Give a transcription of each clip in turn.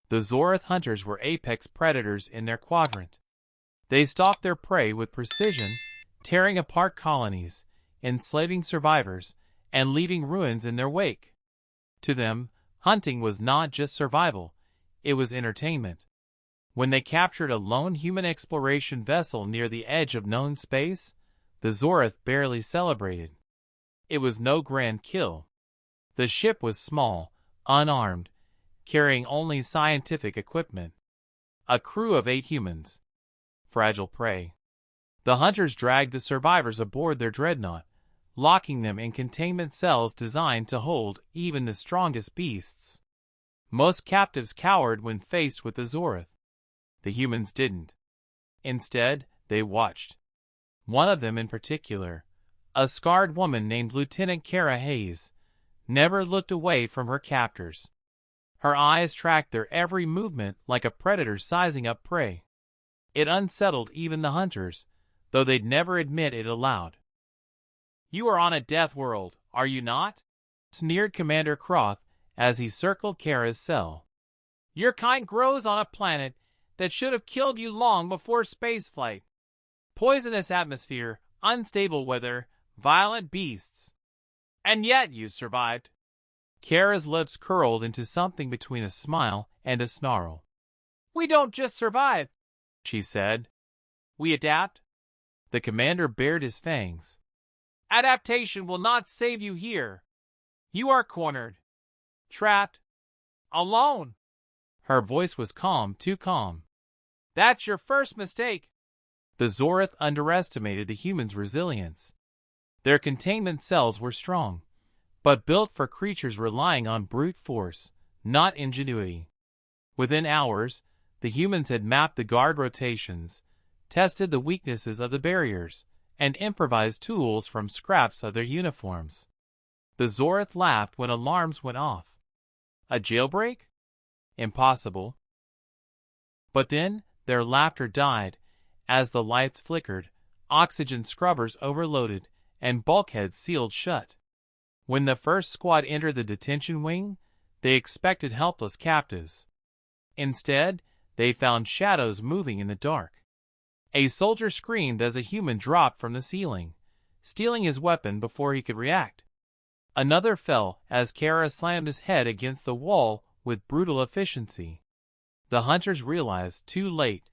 The Xorath Hunters were apex predators in their quadrant. They stalked their prey with precision, tearing apart colonies, enslaving survivors, and leaving ruins in their wake. To them, hunting was not just survival, it was entertainment. When they captured a lone human exploration vessel near the edge of known space, the Xorath barely celebrated. It was no grand kill. The ship was small, unarmed, carrying only scientific equipment. A crew of 8 humans. Fragile prey. The hunters dragged the survivors aboard their dreadnought, locking them in containment cells designed to hold even the strongest beasts. Most captives cowered when faced with the Xorath. The humans didn't. Instead, they watched. One of them in particular, a scarred woman named Lieutenant Kara Hayes, never looked away from her captors. Her eyes tracked their every movement like a predator sizing up prey. It unsettled even the hunters, though they'd never admit it aloud. "You are on a Deathworld, are you not?" sneered Commander Xorath as he circled Kara's cell. "Your kind grows on a planet that should have killed you long before spaceflight. Poisonous atmosphere, unstable weather, violent beasts. And yet you survived." Kara's lips curled into something between a smile and a snarl. "We don't just survive," she said. "We adapt." The commander bared his fangs. "Adaptation will not save you here. You are cornered. Trapped. Alone." Her voice was calm, too calm. "That's your first mistake." The Xorath underestimated the humans' resilience. Their containment cells were strong, but built for creatures relying on brute force, not ingenuity. Within hours, the humans had mapped the guard rotations, tested the weaknesses of the barriers, and improvised tools from scraps of their uniforms. The Xorath laughed when alarms went off. A jailbreak? Impossible. But then their laughter died as the lights flickered, oxygen scrubbers overloaded, and bulkheads sealed shut. When the first squad entered the detention wing, they expected helpless captives. Instead, they found shadows moving in the dark. A soldier screamed as a human dropped from the ceiling, stealing his weapon before he could react. Another fell as Kara slammed his head against the wall with brutal efficiency. The hunters realized, too late,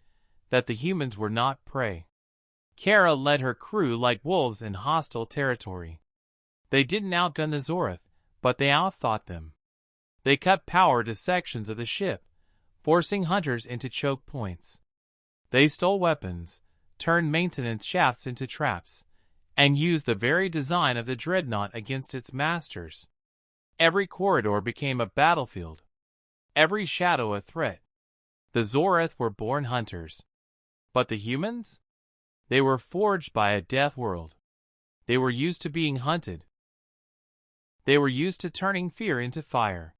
that the humans were not prey. Kara led her crew like wolves in hostile territory. They didn't outgun the Xorath, but they outthought them. They cut power to sections of the ship, forcing hunters into choke points. They stole weapons, turned maintenance shafts into traps, and used the very design of the dreadnought against its masters. Every corridor became a battlefield, every shadow a threat. The Xorath were born hunters. But the humans? They were forged by a Deathworld. They were used to being hunted. They were used to turning fear into fire.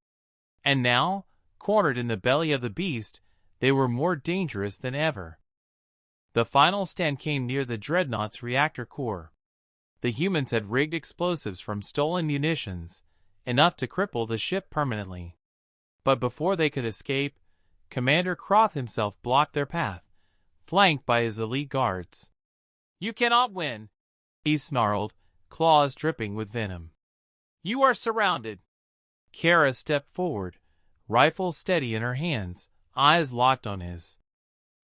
And now, cornered in the belly of the beast, they were more dangerous than ever. The final stand came near the dreadnought's reactor core. The humans had rigged explosives from stolen munitions, enough to cripple the ship permanently. But before they could escape, Commander Xorath himself blocked their path, flanked by his elite guards. "You cannot win," he snarled, claws dripping with venom. "You are surrounded." Kara stepped forward, rifle steady in her hands, eyes locked on his.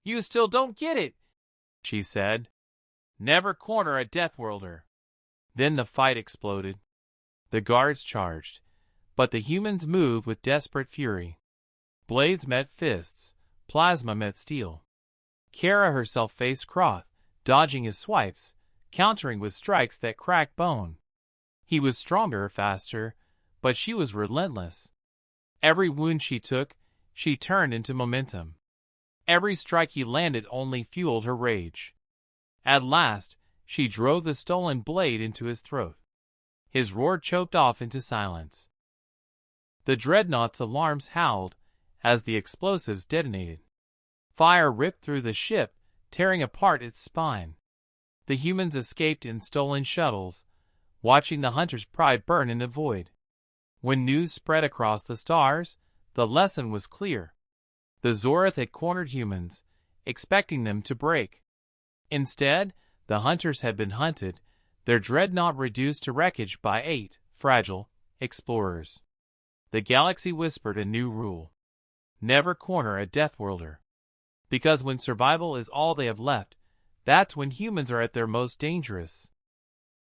"You still don't get it," she said. "Never corner a Deathworlder." Then the fight exploded. The guards charged, but the humans moved with desperate fury. Blades met fists, plasma met steel. Kara herself faced Xorath, dodging his swipes, countering with strikes that cracked bone. He was stronger, faster, but she was relentless. Every wound she took, she turned into momentum. Every strike he landed only fueled her rage. At last, she drove the stolen blade into his throat. His roar choked off into silence. The dreadnought's alarms howled as the explosives detonated. Fire ripped through the ship, tearing apart its spine. The humans escaped in stolen shuttles, watching the hunter's pride burn in the void. When news spread across the stars, the lesson was clear. The Xorath had cornered humans, expecting them to break. Instead, the hunters had been hunted, their dreadnought reduced to wreckage by 8 fragile explorers. The galaxy whispered a new rule. Never corner a Deathworlder. Because when survival is all they have left, that's when humans are at their most dangerous.